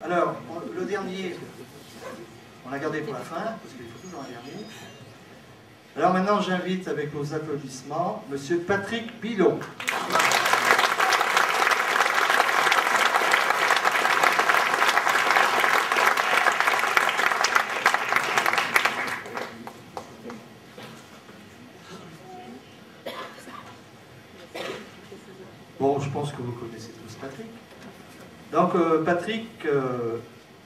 Alors, le dernier, on l'a gardé pour la fin, parce qu'il faut toujours un dernier. Alors maintenant, j'invite avec vos applaudissements Monsieur Patrick Bilot. Bon, je pense que vous connaissez tous Patrick. Donc, Patrick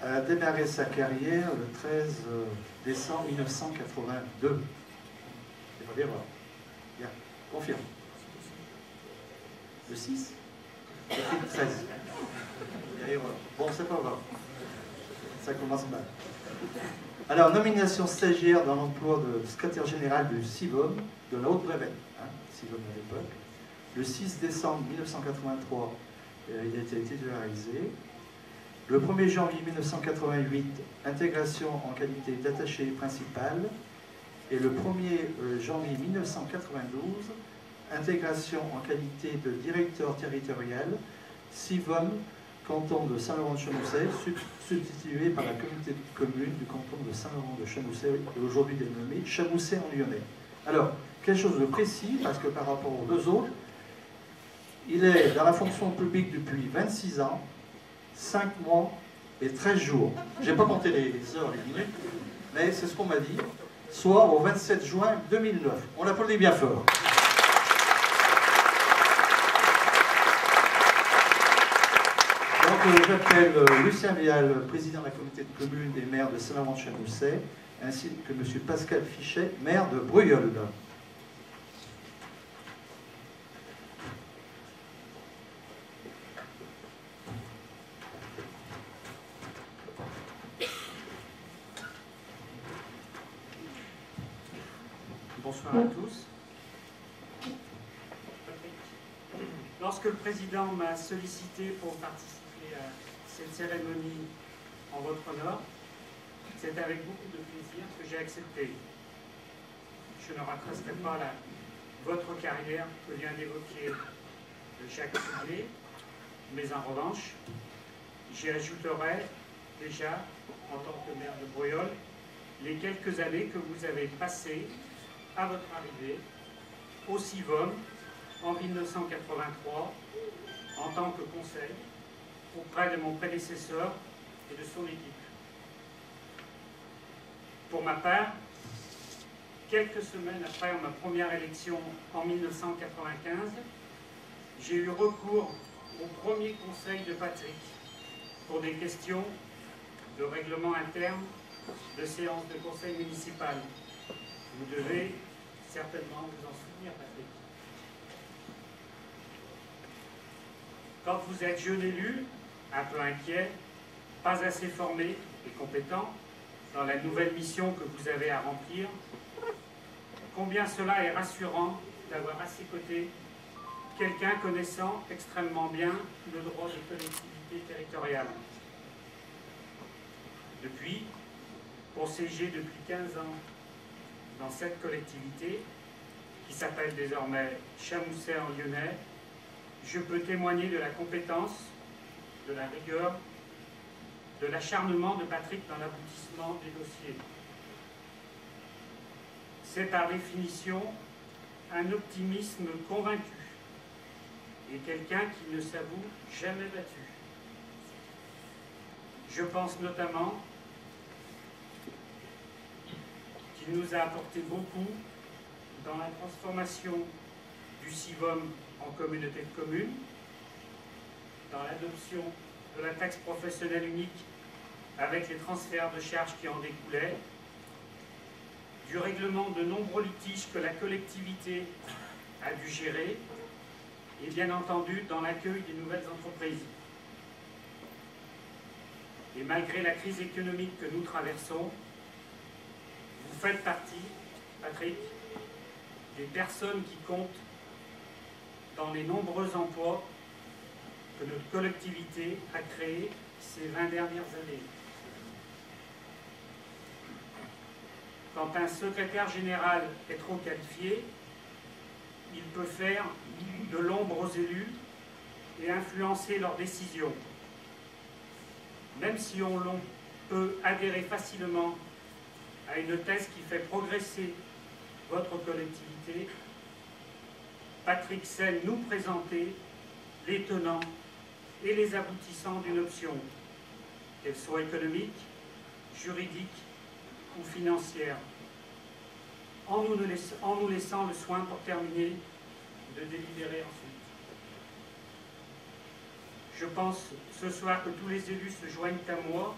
a démarré sa carrière le 13 décembre 1982. C'est pas d'erreur. Bien, confirme. Le 6 le 13. Il y a erreur. Bon, c'est pas grave. Ça commence mal. Alors, nomination stagiaire dans l'emploi de secrétaire général du CIVOM de la Haute-Brévenne, CIVOM à l'époque. Le 6 décembre 1983, il a été titularisé. Le 1er janvier 1988, intégration en qualité d'attaché principal. Et le 1er janvier 1992, intégration en qualité de directeur territorial, CIVOM, canton de Saint-Laurent-de-Chamousset, substitué par la communauté de communes du canton de Saint-Laurent-de-Chamousset, et aujourd'hui dénommé Chamousset en Lyonnais. Alors, quelque chose de précis, parce que par rapport aux deux autres, il est dans la fonction publique depuis 26 ans, 5 mois et 13 jours. Je n'ai pas compté les heures, les minutes, mais c'est ce qu'on m'a dit, soit au 27 juin 2009. On l'applaudit bien fort. Donc j'appelle Lucien Vial, président de la communauté de communes et maire de Saint-Laurent-de-Chamousset, ainsi que M. Pascal Fichet, maire de Bruyolles. Bonsoir à tous. Lorsque le président m'a sollicité pour participer à cette cérémonie en votre honneur, c'est avec beaucoup de plaisir que j'ai accepté. Je ne retracerai pas votre carrière que vient d'évoquer Jacques Soulier, mais en revanche, j'y ajouterai déjà, en tant que maire de Bruyolles, les quelques années que vous avez passées à votre arrivée au CIVOM en 1983 en tant que conseil auprès de mon prédécesseur et de son équipe. Pour ma part, quelques semaines après ma première élection en 1995, j'ai eu recours au premier conseil de Patrick pour des questions de règlement interne de séance de conseil municipal. Vous devez certainement vous en souvenir, Patrick. Quand vous êtes jeune élu, un peu inquiet, pas assez formé et compétent dans la nouvelle mission que vous avez à remplir, combien cela est rassurant d'avoir à ses côtés quelqu'un connaissant extrêmement bien le droit des collectivités territoriales. Depuis, pour siéger depuis 15 ans dans cette collectivité, qui s'appelle désormais Chamousset en Lyonnais, je peux témoigner de la compétence, de la rigueur, de l'acharnement de Patrick dans l'aboutissement des dossiers. C'est par définition un optimisme convaincu et quelqu'un qui ne s'avoue jamais battu. Je pense notamment qu'il nous a apporté beaucoup dans la transformation du CIVOM en communauté de communes, dans l'adoption de la taxe professionnelle unique avec les transferts de charges qui en découlaient, du règlement de nombreux litiges que la collectivité a dû gérer, et bien entendu dans l'accueil des nouvelles entreprises. Et malgré la crise économique que nous traversons, vous faites partie, Patrick, des personnes qui comptent dans les nombreux emplois que notre collectivité a créés ces 20 dernières années. Quand un secrétaire général est trop qualifié, il peut faire de l'ombre aux élus et influencer leurs décisions. même si l'on peut adhérer facilement à une thèse qui fait progresser votre collectivité, Patrick sait nous présenter les tenants et les aboutissants d'une option, qu'elle soit économique, juridique ou financière, en nous laissant le soin pour terminer de délibérer ensuite. Je pense ce soir que tous les élus se joignent à moi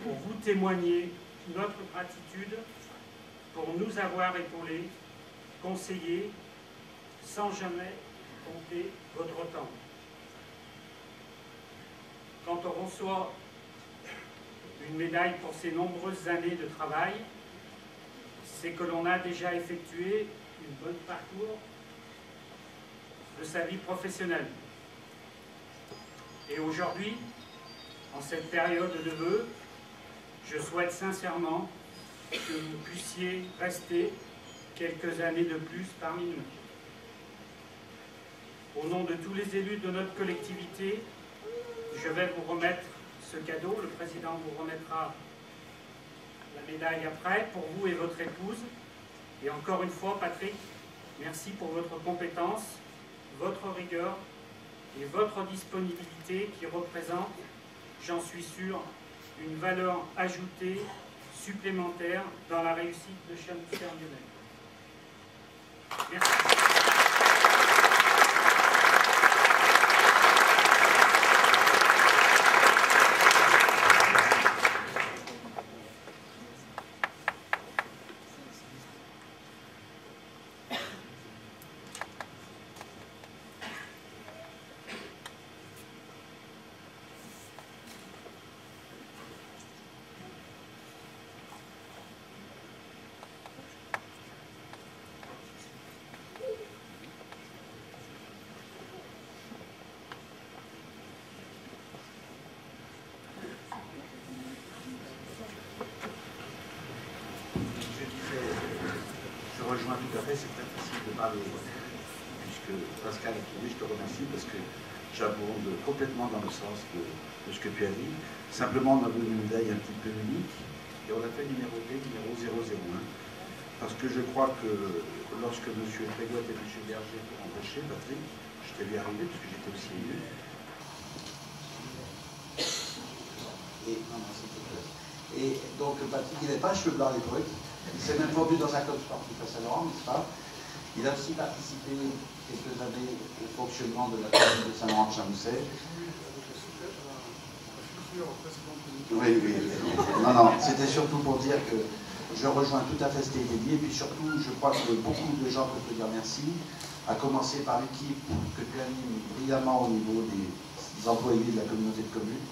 pour vous témoigner notre gratitude pour nous avoir épaulés, conseillés, sans jamais compter votre temps. Quand on reçoit une médaille pour ses nombreuses années de travail, c'est que l'on a déjà effectué une bonne parcours de sa vie professionnelle. Et aujourd'hui, en cette période de vœux, je souhaite sincèrement que vous puissiez rester quelques années de plus parmi nous. Au nom de tous les élus de notre collectivité, je vais vous remettre ce cadeau. Le président vous remettra la médaille après, pour vous et votre épouse. Et encore une fois, Patrick, merci pour votre compétence, votre rigueur et votre disponibilité qui représente, j'en suis sûr, une valeur ajoutée supplémentaire dans la réussite de Chalon-sur-Lyonnais. Merci. Je rejoins tout à fait, c'est très facile de parler, puisque Pascal a trouvé, je te remercie, parce que j'abonde complètement dans le sens de ce que tu as dit. Simplement, on a donné une médaille un petit peu unique, et on l'a fait numéroté, numéro 001, parce que je crois que lorsque M. Trégotte et M. Berger ont embauché Patrick, je t'ai vu arriver, parce que j'étais aussi élu. Et donc Patrick, il n'est pas cheveux blancs à l'époque. Il s'est même vendu dans un club sportif à Saint-Laurent, n'est-ce pas? Il a aussi participé quelques années au fonctionnement de la commune de Saint-Laurent-de-Chamousset. Oui. Non, c'était surtout pour dire que je rejoins tout à fait ce qui a été dit. Et puis surtout, je crois que beaucoup de gens peuvent te dire merci, à commencer par l'équipe que tu animes brillamment au niveau des employés de la communauté de communes.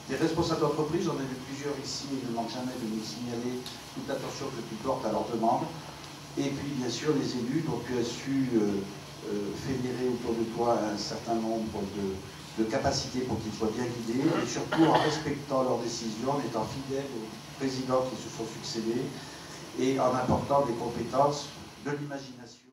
Les responsables d'entreprise, on a vu plusieurs ici, et ils ne manquent jamais de nous signaler toute l'attention que tu portes à leurs demandes. Et puis, bien sûr, les élus dont tu as su fédérer autour de toi un certain nombre de capacités pour qu'ils soient bien guidés, et surtout en respectant leurs décisions, en étant fidèles aux présidents qui se sont succédés, et en apportant des compétences, de l'imagination.